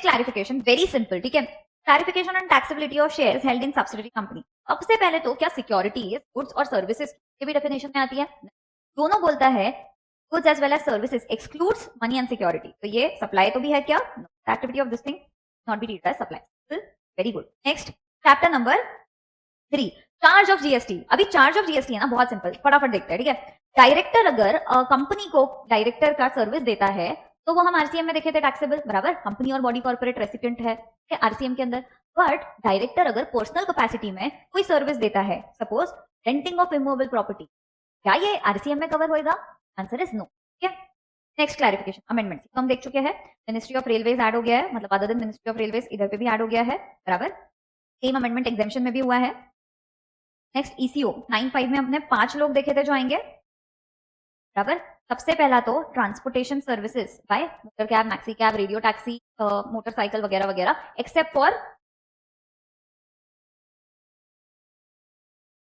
Clarification very simple, ठीक है। Clarification on taxability of shares held in subsidiary company. अब से पहले तो क्या सिक्योरिटीज गुड्स और सर्विसेज की भी डेफिनेशन में आती है? दोनों बोलता है goods as well as services excludes money and security. तो ये सप्लाई तो भी है क्या? Activity of this thing not be treated as supply. Very good. Next chapter number 3, charge of GST. अभी चार्ज ऑफ जीएसटी है ना, बहुत सिंपल, फटाफट देखते हैं, ठीक है। डायरेक्टर अगर कंपनी को डायरेक्टर का सर्विस देता है तो वो हम आरसीएम में देखे थे टैक्सेबल, बराबर। कंपनी और बॉडी कॉर्पोरेट रेसिपिएंट है आरसीएम के अंदर। बट डायरेक्टर अगर पर्सनल कैपेसिटी में कोई सर्विस देता है, suppose renting of immovable property, क्या ये आरसीएम में कवर होएगा? आंसर इज नो, ठीक है। नेक्स्ट क्लैरिफिकेशन अमेंडमेंट तो हम देख चुके हैं। मिनिस्ट्री ऑफ रेलवेज ऐड हो गया है, मतलब other than ministry of railways इधर पे भी ऐड हो गया है, बराबर। सेम अमेंडमेंट एग्जामिशन में भी हुआ है। नेक्स्ट ईसीओ 9(5) में हमने 5 लोग देखे थे जो आएंगे, बराबर। सबसे पहला तो transportation services by motor cab, maxi cab, radio taxi, motorcycle वगैरह वगैरह, एक्सेप्ट फॉर,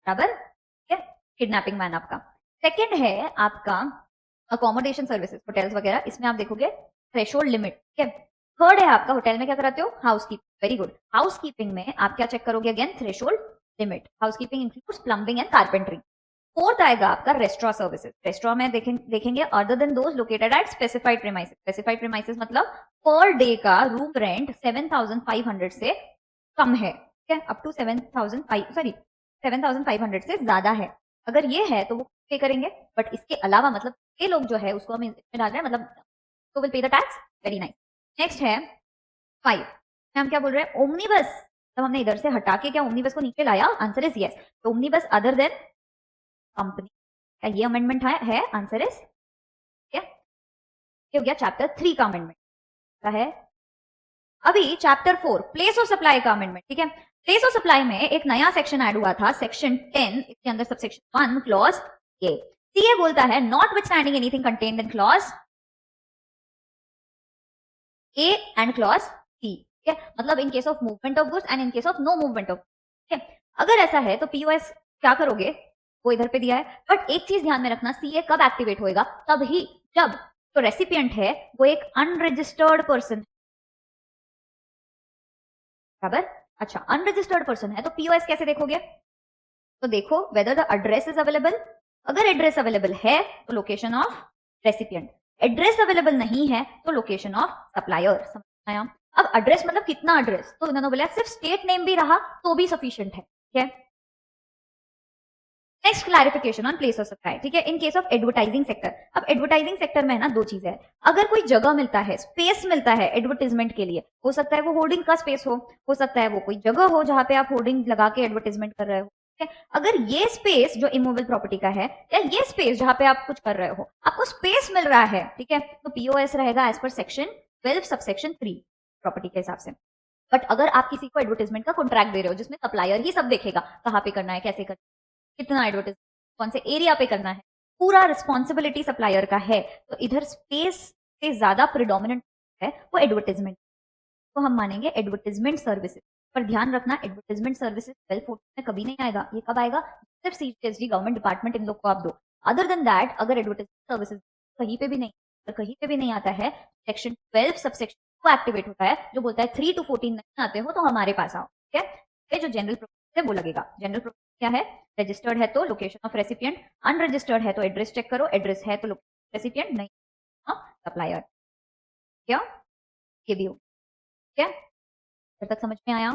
बराबर, ठीक है, किडनैपिंग मैन आपका। सेकंड है आपका अकोमोडेशन सर्विसेज, होटल्स वगैरह, इसमें आप देखोगे थ्रेशोल्ड लिमिट, ठीक है। थर्ड है आपका होटल में क्या कराते हो? Housekeeping, very good. हाउसकीपिंग में आप क्या चेक करोगे? Again threshold limit. Housekeeping includes plumbing and carpentry. Fourth आएगा आपका रेस्टोरेंट सर्विसेज। रेस्टोरेंट में देखेंगे other than those located at specified premises. Specified premises मतलब पर डे का रूम रेंट 7,500 से कम है, ठीक है, अप टू 7,500 से ज्यादा है। अगर ये है तो वो पे करेंगे, बट इसके अलावा मतलब ये लोग जो है उसको हम इसमें डाल रहे हैं, मतलब तो will pay the tax. Very nice. Next है 5, हम क्या बोल रहे हैं? ओमनीबस। तब हमने इधर से हटा के क्या ओमनीबस को नीचे लाया? Answer is yes. तो ओमनीबस अदर देन कंपनी, क्या ये अमेंडमेंट है? आंसर इज क्या? ये हो गया चैप्टर 3 का अमेंडमेंट का है। अभी चैप्टर 4 प्लेस ऑफ सप्लाई का अमेंडमेंट, ठीक है। प्लेस ऑफ सप्लाई में एक नया सेक्शन ऐड हुआ था, सेक्शन 10, इसके अंदर सबसेक्शन 1 क्लॉज ए। सीए बोलता है notwithstanding anything contained in clause A and clause C, ठीक है। मतलब in case of movement of goods and in case of no movement of, ठीक है। अगर ऐसा है तो पीओएस क्या करोगे? वो इधर पे दिया है, बट एक चीज ध्यान में रखना, सीए कब एक्टिवेट होएगा? तभी जब तो रेसिपिएंट है वो एक अनरजिस्टर्ड पर्सन, बराबर। अच्छा, अनरजिस्टर्ड पर्सन है तो पीओएस कैसे देखोगे? तो देखो whether the address is available. अगर एड्रेस अवेलेबल है तो location of recipient, address available नहीं है तो लोकेशन ऑफ सप्लायर। समझ आया? अब एड्रेस मतलब कितना एड्रेस? तो उन्होंने बोला सिर्फ स्टेट नेम भी रहा तो भी सफिशिएंट है, ठीक है। Next clarification on place of supply, ठीक है, इन केस ऑफ एडवर्टाइजिंग सेक्टर। अब एडवर्टाइजिंग सेक्टर में ना दो चीजें है। अगर कोई जगह मिलता है, स्पेस मिलता है एडवर्टाइजमेंट के लिए, हो सकता है वो होर्डिंग का स्पेस हो सकता है वो कोई जगह हो जहां पे आप होर्डिंग लगा के एडवर्टाइजमेंट कर रहे हो, ठीक है। अगर ये स्पेस जो इमूवेबल प्रॉपर्टी का है या ये स्पेस जहां पे आप कुछ कर रहे हो, आपको स्पेस मिल रहा है, ठीक है, तो पीओएस रहेगा as per section 12 subsection 3 property के हिसाब से। बट अगर आप किसी को एडवर्टाइजमेंट का कॉन्ट्रैक्ट दे रहे हो जिसमें सप्लायर ही सब देखेगा, कहाँ पे करना है, कैसे करना है, कितना एडवर्टाइजमेंट, कौन से एरिया पे करना है, पूरा रिस्पॉन्सिबिलिटी सप्लायर का है, तो इधर स्पेस से ज्यादा प्रिडोमिनेंट है वो एडवर्टाइजमेंट, तो हम मानेंगे एडवर्टाइजमेंट सर्विसेज। पर ध्यान रखना एडवर्टाइजमेंट सर्विसेज 1214 में कभी नहीं आएगा। ये कब आएगा? सिर्फ सीजीएसडी गवर्नमेंट डिपार्टमेंट इन लोग को आप दो। अदर देन दैट अगर एडवर्टाइजमेंट सर्विसेज कहीं पे भी नहीं, कहीं पे भी नहीं आता है, सेक्शन 12 सबसेक्शन को एक्टिवेट होता है जो बोलता है 3 to 14 नहीं आते हो तो हमारे पास आओ, ठीक है। ये जो जनरल प्रोविजन है वो लगेगा। जनरल प्रोविजन क्या है? रजिस्टर्ड है तो लोकेशन ऑफ रेसिपिएंट, अनरजिस्टर्ड है तो एड्रेस चेक करो, एड्रेस है तो रेसिपिएंट, नहीं सप्लायर, क्या ये भी हो, ठीक है। तब तक समझ में आया?